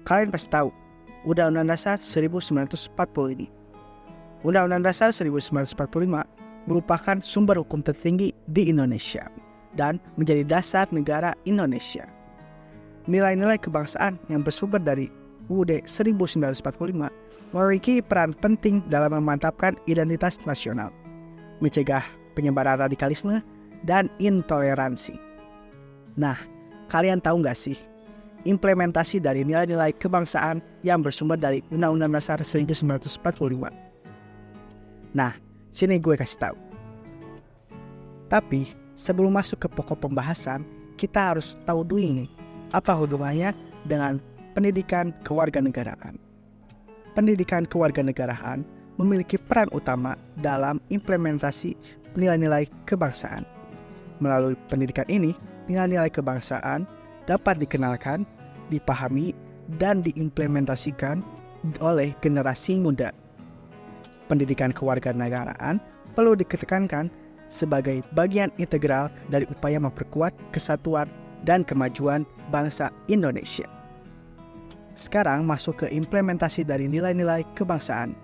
Kalian pasti tahu Undang-Undang Dasar 1945 ini. Undang-Undang Dasar 1945 merupakan sumber hukum tertinggi di Indonesia dan menjadi dasar negara Indonesia. Nilai-nilai kebangsaan yang bersumber dari UUD 1945 memiliki peran penting dalam memantapkan identitas nasional, mencegah penyebaran radikalisme dan intoleransi. Nah, kalian tahu nggak sih implementasi dari nilai-nilai kebangsaan yang bersumber dari Undang-Undang Dasar 1945? Nah, sini gue kasih tahu. Tapi sebelum masuk ke pokok pembahasan, kita harus tahu dulu nih, apa hubungannya dengan pendidikan kewarganegaraan. Pendidikan kewarganegaraan memiliki peran utama dalam implementasi nilai-nilai kebangsaan. Melalui pendidikan ini, nilai-nilai kebangsaan dapat dikenalkan, dipahami, dan diimplementasikan oleh generasi muda. Pendidikan kewarganegaraan perlu ditekankan sebagai bagian integral dari upaya memperkuat kesatuan dan kemajuan bangsa Indonesia. Sekarang masuk ke implementasi dari nilai-nilai kebangsaan.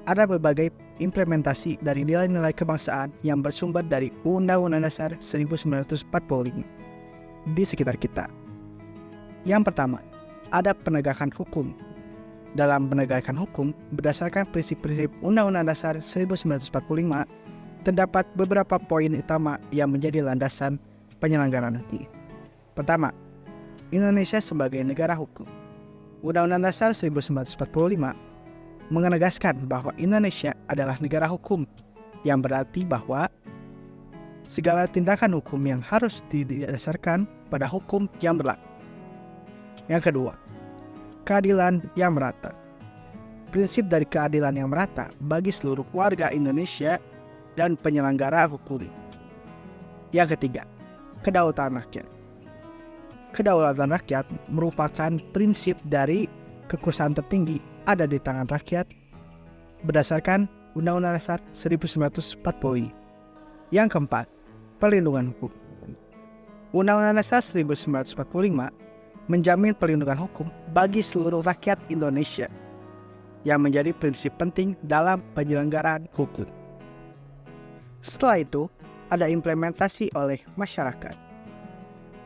Ada berbagai implementasi dari nilai-nilai kebangsaan yang bersumber dari Undang-Undang Dasar 1945 di sekitar kita. Yang pertama, ada penegakan hukum. Dalam penegakan hukum, berdasarkan prinsip-prinsip Undang-Undang Dasar 1945, terdapat beberapa poin utama yang menjadi landasan penyelenggaraan hukum. Pertama, Indonesia sebagai negara hukum. Undang-Undang Dasar 1945 menegaskan bahwa Indonesia adalah negara hukum, yang berarti bahwa segala tindakan hukum yang harus didasarkan pada hukum yang berlaku. Yang kedua, keadilan yang merata. Prinsip dari keadilan yang merata bagi seluruh warga Indonesia dan penyelenggara hukum. Yang ketiga, kedaulatan rakyat. Kedaulatan rakyat merupakan prinsip dari kekuasaan tertinggi ada di tangan rakyat berdasarkan Undang-Undang Dasar 1945. Yang keempat, perlindungan hukum. Undang-Undang Dasar 1945 menjamin perlindungan hukum bagi seluruh rakyat Indonesia yang menjadi prinsip penting dalam penyelenggaraan hukum. Setelah itu, ada implementasi oleh masyarakat.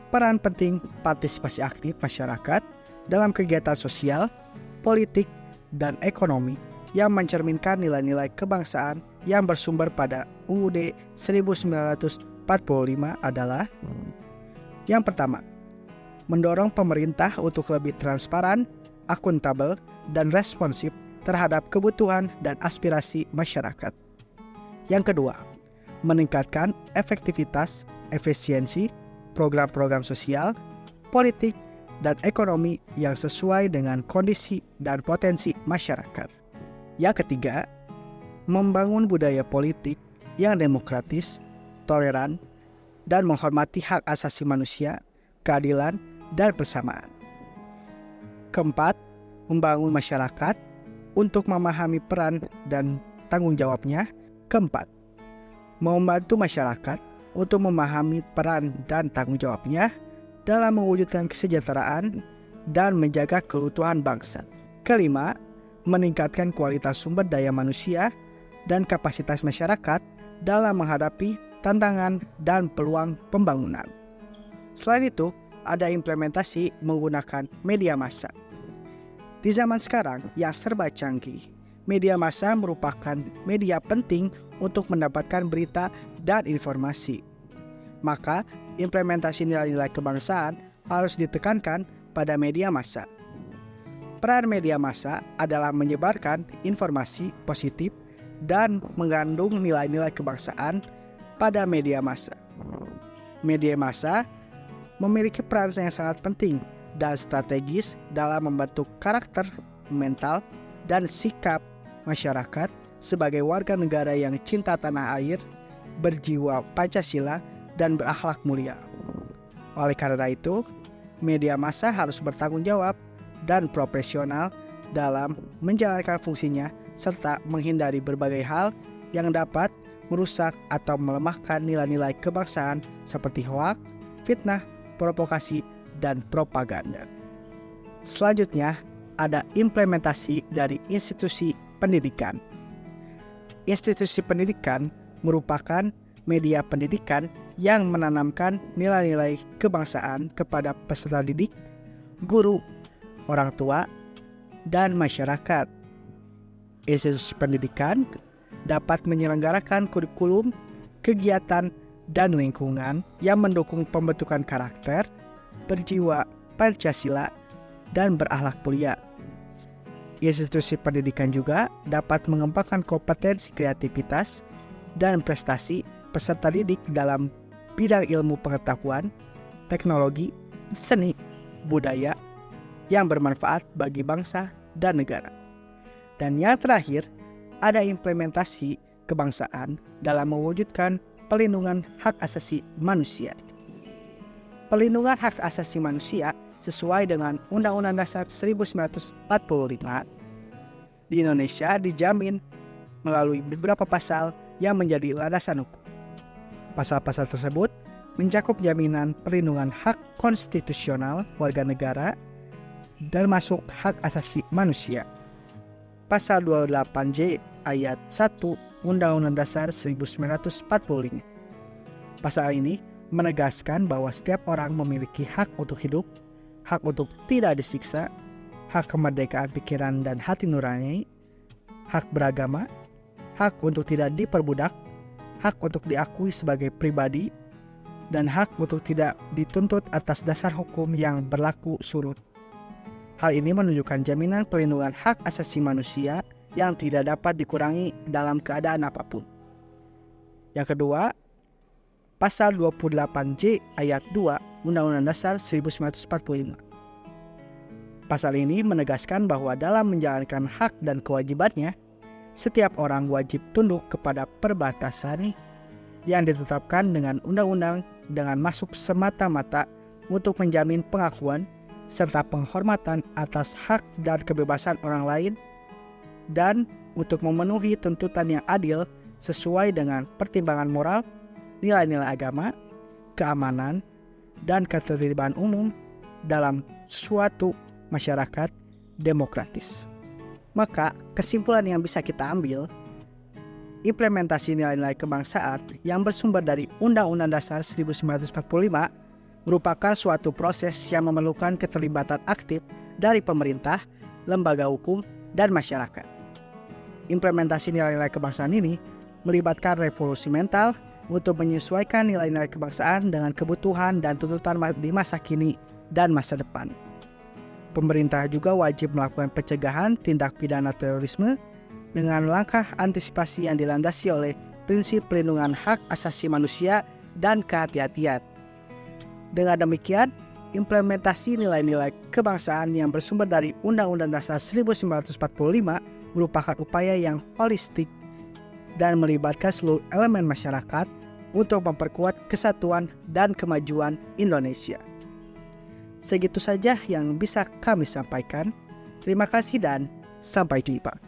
Peran penting partisipasi aktif masyarakat dalam kegiatan sosial, politik, dan ekonomi yang mencerminkan nilai-nilai kebangsaan yang bersumber pada UUD 1945 adalah: yang pertama, mendorong pemerintah untuk lebih transparan, akuntabel, dan responsif terhadap kebutuhan dan aspirasi masyarakat. Yang kedua, meningkatkan efektivitas, efisiensi, program-program sosial, politik, dan ekonomi yang sesuai dengan kondisi dan potensi masyarakat. Yang ketiga, membangun budaya politik yang demokratis, toleran, dan menghormati hak asasi manusia, keadilan, dan persamaan. Keempat, membangun masyarakat untuk memahami peran dan tanggung jawabnya. Keempat, membantu masyarakat untuk memahami peran dan tanggung jawabnya dalam mewujudkan kesejahteraan dan menjaga keutuhan bangsa. Kelima, meningkatkan kualitas sumber daya manusia dan kapasitas masyarakat dalam menghadapi tantangan dan peluang pembangunan. Selain itu, ada implementasi menggunakan media massa. Di zaman sekarang yang serba canggih, media massa merupakan media penting untuk mendapatkan berita dan informasi. Maka, implementasi nilai-nilai kebangsaan harus ditekankan pada media massa. Peran media massa adalah menyebarkan informasi positif dan mengandung nilai-nilai kebangsaan pada media massa. Media massa memiliki peran yang sangat penting dan strategis dalam membentuk karakter, mental, dan sikap masyarakat sebagai warga negara yang cinta tanah air, berjiwa Pancasila, dan berakhlak mulia. Oleh karena itu, media massa harus bertanggung jawab dan profesional dalam menjalankan fungsinya serta menghindari berbagai hal yang dapat merusak atau melemahkan nilai-nilai kebangsaan seperti hoaks, fitnah, provokasi, dan propaganda. Selanjutnya, ada implementasi dari institusi pendidikan. Institusi pendidikan merupakan media pendidikan yang menanamkan nilai-nilai kebangsaan kepada peserta didik, guru, orang tua, dan masyarakat. Institusi pendidikan dapat menyelenggarakan kurikulum, kegiatan, dan lingkungan yang mendukung pembentukan karakter, berjiwa Pancasila, dan berakhlak mulia. Institusi pendidikan juga dapat mengembangkan kompetensi kreativitas dan prestasi peserta didik dalam bidang ilmu pengetahuan, teknologi, seni, budaya yang bermanfaat bagi bangsa dan negara. Dan yang terakhir, ada implementasi kebangsaan dalam mewujudkan pelindungan hak asasi manusia. Pelindungan hak asasi manusia sesuai dengan Undang-Undang Dasar 1945 di Indonesia dijamin melalui beberapa pasal yang menjadi landasan hukum. Pasal-pasal tersebut mencakup jaminan perlindungan hak konstitusional warga negara dan masuk hak asasi manusia. Pasal 28J ayat 1 Undang-Undang Dasar 1945. Pasal ini menegaskan bahwa setiap orang memiliki hak untuk hidup, hak untuk tidak disiksa, hak kemerdekaan pikiran dan hati nurani, hak beragama, hak untuk tidak diperbudak, hak untuk diakui sebagai pribadi, dan hak untuk tidak dituntut atas dasar hukum yang berlaku surut. Hal ini menunjukkan jaminan perlindungan hak asasi manusia yang tidak dapat dikurangi dalam keadaan apapun. Yang kedua, Pasal 28J ayat 2 Undang-Undang Dasar 1945. Pasal ini menegaskan bahwa dalam menjalankan hak dan kewajibannya, setiap orang wajib tunduk kepada perbatasan yang ditetapkan dengan undang-undang dengan masuk semata-mata untuk menjamin pengakuan serta penghormatan atas hak dan kebebasan orang lain dan untuk memenuhi tuntutan yang adil sesuai dengan pertimbangan moral, nilai-nilai agama, keamanan, dan ketertiban umum dalam suatu masyarakat demokratis. Maka kesimpulan yang bisa kita ambil, implementasi nilai-nilai kebangsaan yang bersumber dari Undang-Undang Dasar 1945 merupakan suatu proses yang memerlukan keterlibatan aktif dari pemerintah, lembaga hukum, dan masyarakat. Implementasi nilai-nilai kebangsaan ini melibatkan revolusi mental untuk menyesuaikan nilai-nilai kebangsaan dengan kebutuhan dan tuntutan di masa kini dan masa depan. Pemerintah juga wajib melakukan pencegahan tindak pidana terorisme dengan langkah antisipasi yang dilandasi oleh prinsip perlindungan hak asasi manusia dan kehati-hatian. Dengan demikian, implementasi nilai-nilai kebangsaan yang bersumber dari Undang-Undang Dasar 1945 merupakan upaya yang holistik dan melibatkan seluruh elemen masyarakat untuk memperkuat kesatuan dan kemajuan Indonesia. Segitu saja yang bisa kami sampaikan. Terima kasih dan sampai jumpa.